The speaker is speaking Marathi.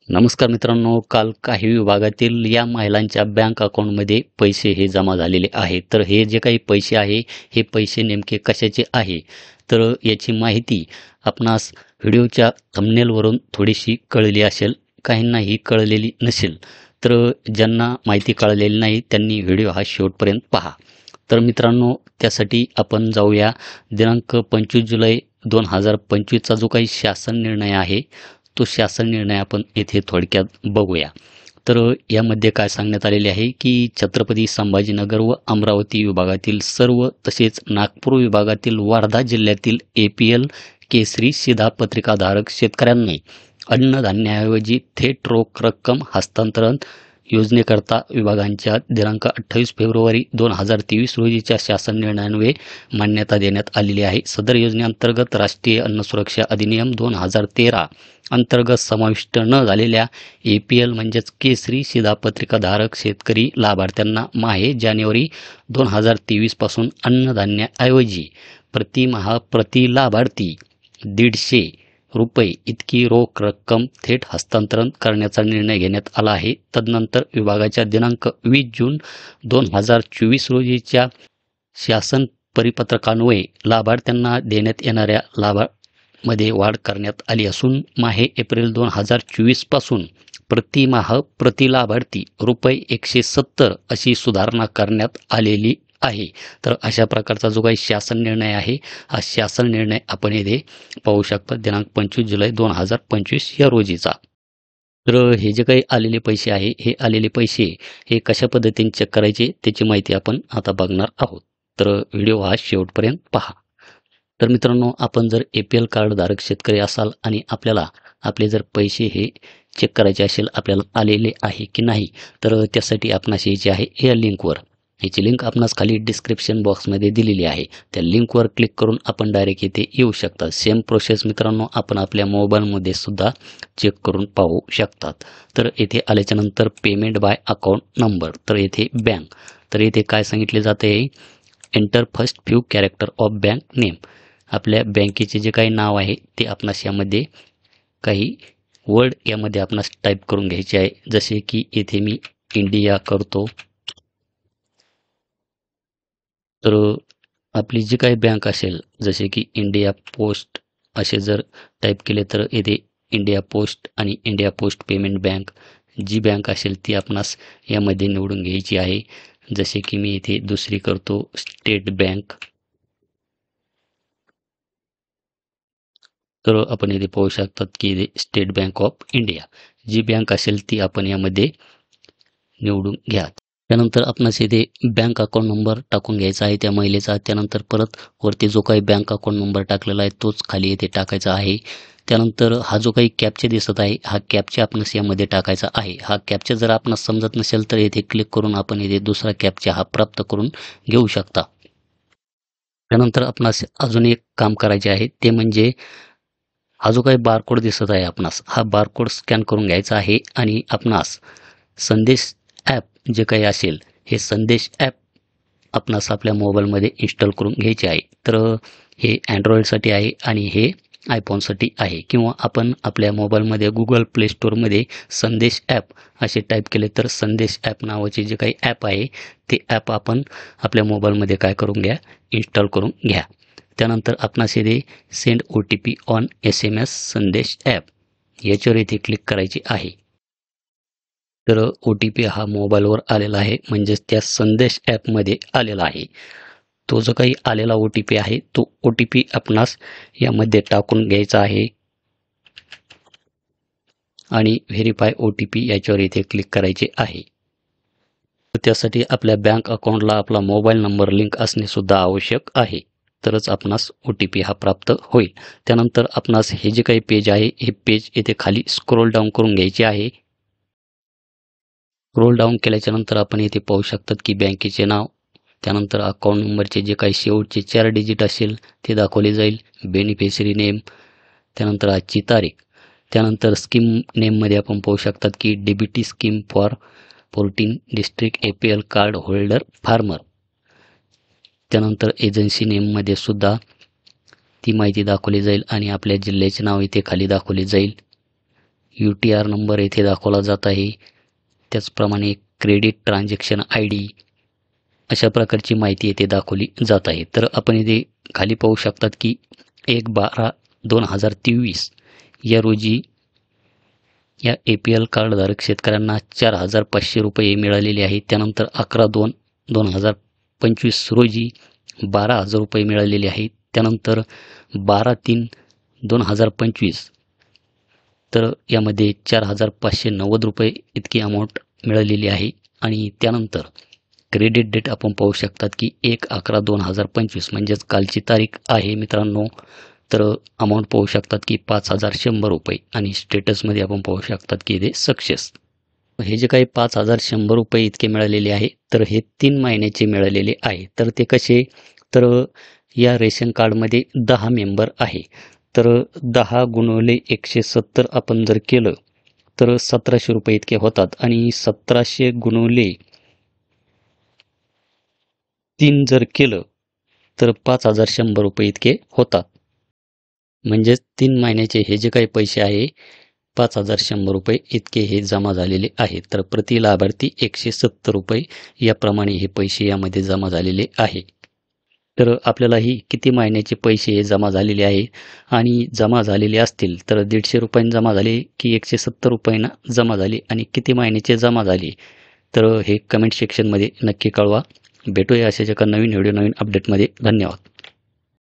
नमस्कार मित्रांनो, काल काही विभागातील या महिलांच्या बँक अकाउंटमध्ये पैसे हे जमा झालेले आहेत. तर हे जे काही पैसे आहे, हे पैसे नेमके कशाचे आहे? तर याची माहिती आपणास व्हिडिओच्या थंबनेलवरून थोडीशी कळली असेल, काहींना ही कळलेली नसेल. तर ज्यांना माहिती कळलेली नाही त्यांनी व्हिडिओ हा शेवटपर्यंत पहा. तर मित्रांनो, त्यासाठी आपण जाऊया दिनांक 25 जुलै 2025चा जो काही शासन निर्णय आहे, तो शासन निर्णय आपण येथे थोडक्यात बघूया. तर यामध्ये काय सांगण्यात आलेले आहे की छत्रपती संभाजीनगर व अमरावती विभागातील सर्व तसेच नागपूर विभागातील वर्धा जिल्ह्यातील APL केसरी शिधापत्रिकाधारक शेतकऱ्यांनी अन्नधान्याऐवजी थेट रोख रक्कम हस्तांतरण योजनेकरता विभागांच्या दिनांक 28 फेब्रुवारी 2023 रोजीच्या शासन निर्णयान्वये मान्यता देण्यात आलेली आहे. सदर योजनेअंतर्गत राष्ट्रीय अन्न सुरक्षा अधिनियम 2013 अंतर्गत समाविष्ट न झालेल्या APL म्हणजेच केसरी शिधापत्रिकाधारक शेतकरी लाभार्थ्यांना माहे जानेवारी 2023 पासून अन्नधान्याऐवजी प्रतिमाह प्रति लाभार्थी 150 रुपये इतकी रोख रक्कम थेट हस्तांतरण करण्याचा निर्णय घेण्यात आला आहे. तदनंतर विभागाच्या दिनांक 20 जून 2024 रोजीच्या शासन परिपत्रकान्वये लाभार्थ्यांना देण्यात येणाऱ्या लाभामध्ये वाढ करण्यात आली असून माहे एप्रिल 2024 पासून प्रतिमाह प्रति लाभार्थी रुपये 170 अशी सुधारणा करण्यात आलेली आहे. तर अशा प्रकारचा जो काही शासन निर्णय आहे, हा शासन निर्णय आपण येथे पाहू शकता दिनांक 25 जुलै 2025 या रोजीचा. तर हे जे काही आलेले पैसे आहे, हे आलेले पैसे हे कशा पद्धतीने चेक करायचे त्याची माहिती आपण आता बघणार आहोत. तर व्हिडिओ हा शेवटपर्यंत पहा. तर मित्रांनो, आपण जर APL कार्डधारक शेतकरी असाल आणि आपल्याला आपले जर पैसे हे चेक करायचे असेल, आपल्याला आलेले आहे की नाही, तर त्यासाठी आपणास यायचे आहे या लिंकवर. याची लिंक आपणास खाली डिस्क्रिप्शन बॉक्समध्ये दिलेली आहे. त्या लिंकवर क्लिक करून आपण डायरेक्ट इथे येऊ शकता. सेम प्रोसेस मित्रांनो आपण आपल्या मोबाईलमध्ये सुद्धा चेक करून पाहू शकतात. तर येथे आल्याच्यानंतर पेमेंट बाय अकाउंट नंबर, तर येथे बँक, तर येथे काय सांगितले जाते, enter first few character of bank name. आपल्या बँकेचे जे काही नाव आहे ते आपणास यामध्ये काही वर्ड यामध्ये आपणास टाईप करून घ्यायचे आहे. जसे की येथे मी इंडिया करतो. तर आपली जी काही बँक असेल, जसे की इंडिया पोस्ट असे जर टाईप केले तर येथे इंडिया पोस्ट आणि इंडिया पोस्ट पेमेंट बँक जी बँक असेल ती आपणास यामध्ये निवडून घ्यायची आहे. जसे की मी इथे दुसरी करतो स्टेट बँक. तर आपण इथे पाहू शकतात की इथे स्टेट बँक ऑफ इंडिया जी बँक असेल ती आपण यामध्ये निवडून घ्या. त्यानंतर आपणास इथे बँक अकाउंट नंबर टाकून घ्यायचा आहे त्या महिलेचा. त्यानंतर परत वरती जो काही बँक अकाउंट नंबर टाकलेला आहे तोच खाली इथे टाकायचा आहे. त्यानंतर हा जो काही कॅप्चा दिसत आहे, हा कॅप्चा आपणास यामध्ये टाकायचा आहे. हा कॅप्चा जर आपणास समजत नसेल तर येथे क्लिक करून आपण इथे दुसरा कॅप्चा हा प्राप्त करून घेऊ शकता. त्यानंतर आपणास अजून एक काम करायचे आहे, ते म्हणजे हा जो काही बारकोड दिसत आहे आपणास, हा बारकोड स्कॅन करून घ्यायचा आहे आणि आपणास संदेश ॲप जे काही असेल, हे संदेश ॲप आपणास आपल्या मोबाईलमध्ये इन्स्टॉल करून घ्यायचे आहे. तर हे अँड्रॉईडसाठी आहे आणि हे आयफोनसाठी आहे. किंवा आपण आपल्या मोबाईलमध्ये गुगल प्ले स्टोअरमध्ये संदेश ॲप असे टाईप केले तर संदेश ॲप नावाचे जे काही ॲप आहे ते ॲप आपण आपल्या मोबाईलमध्ये काय करून घ्या, इन्स्टॉल करून घ्या. त्यानंतर आपणास येथे सेंड OTP ऑन SMS संदेश ॲप याच्यावर इथे क्लिक करायचे आहे. तर OTP हा मोबाईलवर आलेला आहे, म्हणजेच त्या संदेश ॲपमध्ये आलेला आहे. तो जो काही आलेला OTP आहे तो OTP आपणास यामध्ये टाकून घ्यायचा आहे आणि व्हेरीफाय OTP याच्यावर इथे क्लिक करायचे आहे. त्यासाठी आपल्या बँक अकाउंटला आपला मोबाईल नंबर लिंक असणे सुद्धा आवश्यक आहे, तरच आपणास OTP हा प्राप्त होईल. त्यानंतर आपणास हे जे काही पेज आहे हे पेज येथे खाली स्क्रोल डाऊन करून घ्यायचे आहे. स्क्रोल डाऊन केल्याच्या नंतर आपण इथे पाहू शकतात की बँकेचे नाव, त्यानंतर अकाउंट नंबरचे जे काही शेवटचे 4 डिजिट असेल ते दाखवले जाईल. बेनिफिशरी नेम, त्यानंतर आजची तारीख, त्यानंतर स्कीम नेममध्ये आपण पाहू शकतात की DBT scheme for 14 district APL card holder farmer. त्यानंतर एजन्सी नेममध्ये सुद्धा ती माहिती दाखवली जाईल आणि आपल्या जिल्ह्याचे नाव इथे खाली दाखवले जाईल. UTR नंबर येथे दाखवला जात आहे. त्याचप्रमाणे क्रेडिट ट्रान्झॅक्शन ID अशा प्रकारची माहिती येथे दाखवली जात आहे. तर आपण इथे खाली पाहू शकतात की 1/12/2023 या रोजी या APL कार्डधारक शेतकऱ्यांना 4,500 रुपये मिळालेले आहेत. त्यानंतर 11/2/2025 रोजी 12,000 रुपये मिळालेले आहेत. त्यानंतर 12/3/2025 तर यामध्ये 4,590 रुपये इतकी अमाऊंट मिळालेली आहे. आणि त्यानंतर क्रेडिट डेट आपण पाहू शकतात की 1/11/2025 म्हणजेच कालची तारीख आहे मित्रांनो. तर अमाऊंट पाहू शकतात की 5,100 रुपये आणि स्टेटसमध्ये आपण पाहू शकतात की ते सक्सेस. हे जे काही 5,100 रुपये इतके मिळालेले आहे तर हे 3 महिन्याचे मिळालेले आहे. तर ते कसे, तर या रेशन कार्डमध्ये 10 मेंबर आहे. तर 10 गुणिले 170 आपण जर केलं तर 1,700 रुपये इतके होतात. आणि 1,700 गुणिले 3 जर केलं तर 5,100 रुपये इतके होतात. म्हणजेच 3 महिन्याचे हे जे काही पैसे आहे 5,100 रुपये इतके हे जमा झालेले आहेत. तर प्रति लाभार्थी 170 रुपये याप्रमाणे हे पैसे यामध्ये जमा झालेले आहे. तर आपल्यालाही किती महिन्याचे पैसे हे जमा झालेले आहे आणि जमा झालेले असतील तर 150 रुपयांनी जमा झाले की 170 रुपयांना जमा झाले आणि किती महिन्याचे जमा झाले तर हे कमेंट सेक्शनमध्ये नक्की कळवा. भेटूया अशाच एका नवीन व्हिडिओ नवीन अपडेटमध्ये. धन्यवाद.